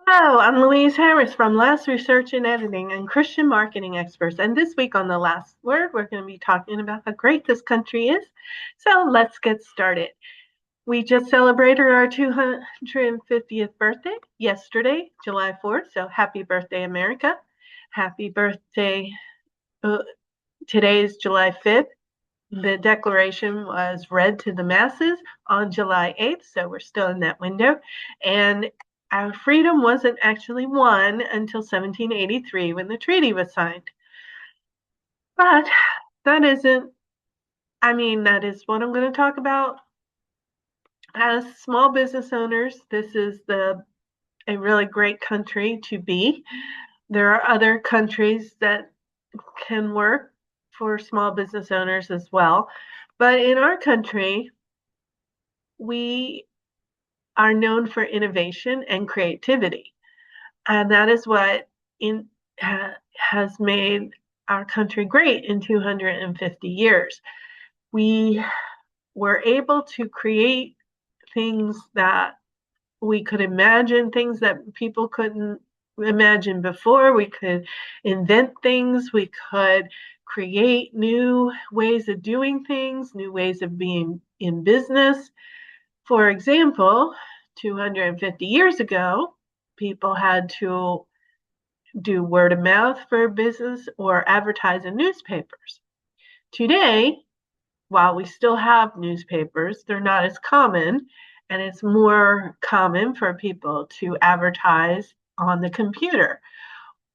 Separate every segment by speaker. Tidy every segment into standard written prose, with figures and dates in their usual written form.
Speaker 1: Hello, I'm Louise Harris from Last Research and Editing and Christian Marketing Experts. And this week on The Last Word, we're going to be talking about how great this country is. So let's get started. We just celebrated our 250th birthday yesterday, July 4th. So happy birthday, America. Happy birthday. Uh, Today is July 5th. The Declaration was read to the masses on July 8th, so we're still in that window. And our freedom wasn't actually won until 1783 when the treaty was signed. But that isn't, that is what I'm going to talk about. As small business owners, this is a really great country to be. There are other countries that can work for small business owners as well. But in our country, we are known for innovation and creativity. And that is what has made our country great in 250 years. We were able to create things that we could imagine, things that people couldn't imagine before. We could invent things. We could create new ways of doing things, new ways of being in business. For example, 250 years ago, people had to do word of mouth for business or advertise in newspapers. Today, while we still have newspapers, they're not as common, and it's more common for people to advertise on the computer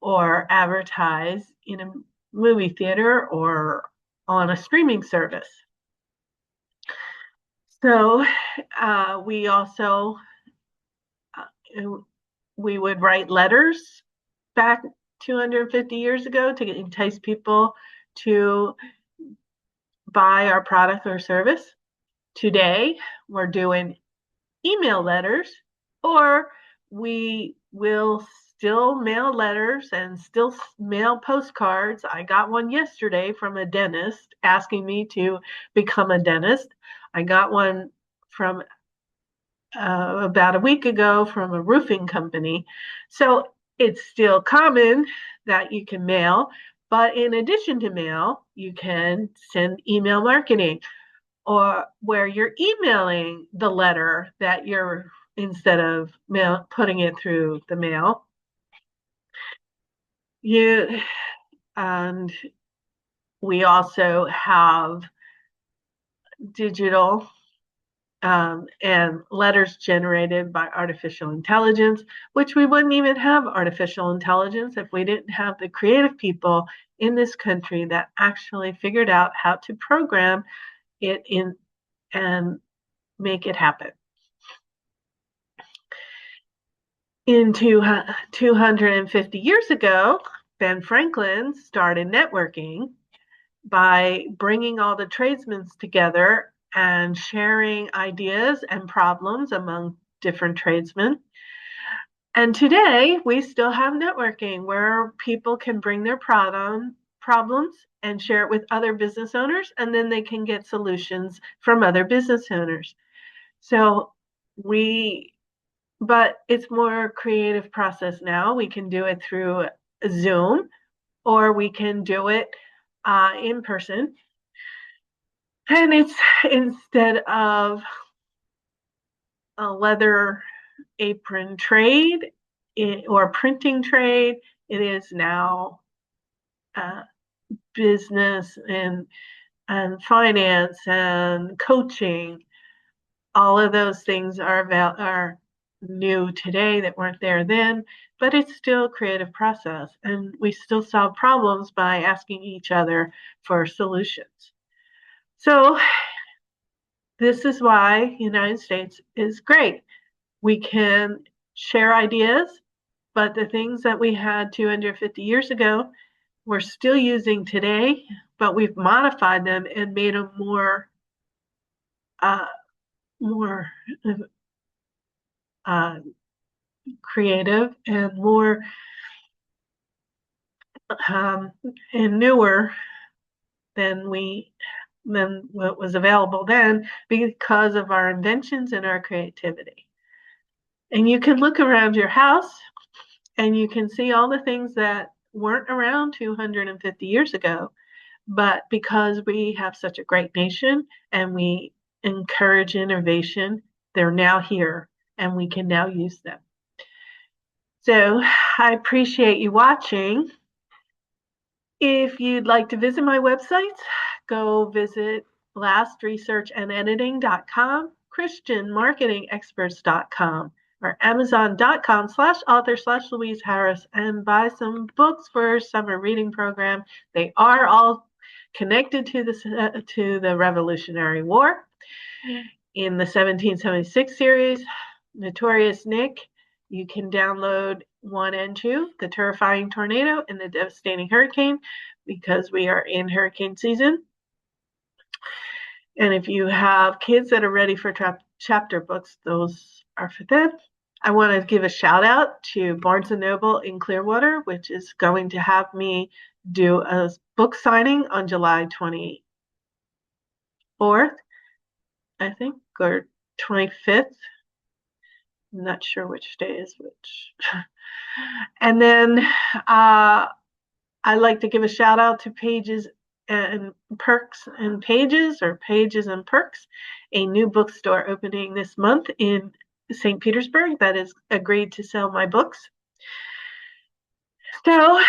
Speaker 1: or advertise in a movie theater or on a streaming service. So we also we would write letters back 250 years ago to entice people to buy our product or service. Today, we're doing email letters, or we will still mail letters and still mail postcards. I got one yesterday from a dentist asking me to become a dentist. I got one from about a week ago from a roofing company. So it's still common that you can mail, but in addition to mail, you can send email marketing or where you're emailing the letter that you're instead of putting it through the mail. You and we also have digital and letters generated by artificial intelligence, which we wouldn't even have artificial intelligence if we didn't have the creative people in this country that actually figured out how to program it in and make it happen. In 250 years ago, Ben Franklin started networking by bringing all the tradesmen together and sharing ideas and problems among different tradesmen. And today, we still have networking where people can bring their problems and share it with other business owners, and then they can get solutions from other business owners. So but it's more creative process now. We can do it through Zoom, or we can do it in person. And it's instead of a leather apron trade or printing trade, it is now business and finance and coaching. All of those things are new today that weren't there then, but it's still a creative process, and we still solve problems by asking each other for solutions. So this is why the United States is great. We can share ideas, but the things that we had 250 years ago, we're still using today, but we've modified them and made them more uh, creative and more and newer than what was available then because of our inventions and our creativity. And you can look around your house And you can see all the things that weren't around 250 years ago, but because we have such a great nation and we encourage innovation, they're now here and we can now use them. So I appreciate you watching. If you'd like to visit my websites, go visit lastresearchandediting.com, christianmarketingexperts.com, or amazon.com/author/Louise Harris, and buy some books for summer reading program. They are all connected to the Revolutionary War. In the 1776 series, Notorious Nick, you can download 1 and 2, The Terrifying Tornado and the Devastating Hurricane, because we are in hurricane season. And if you have kids that are ready for chapter books, those are for them. I want to give a shout out to Barnes & Noble in Clearwater, which is going to have me do a book signing on July 24th, I think, or 25th. I'm not sure which day is which. And then I like to give a shout out to Pages and Perks and Pages, or Pages and Perks, a new bookstore opening this month in St. Petersburg that has agreed to sell my books. So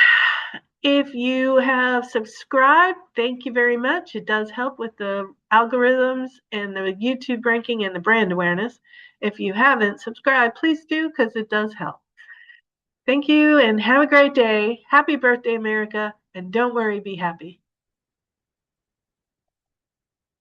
Speaker 1: if you have subscribed, thank you very much. It does help with the algorithms and the YouTube ranking and the brand awareness. If you haven't subscribed, please do, because it does help. Thank you and have a great day. Happy birthday, America. And don't worry, be happy.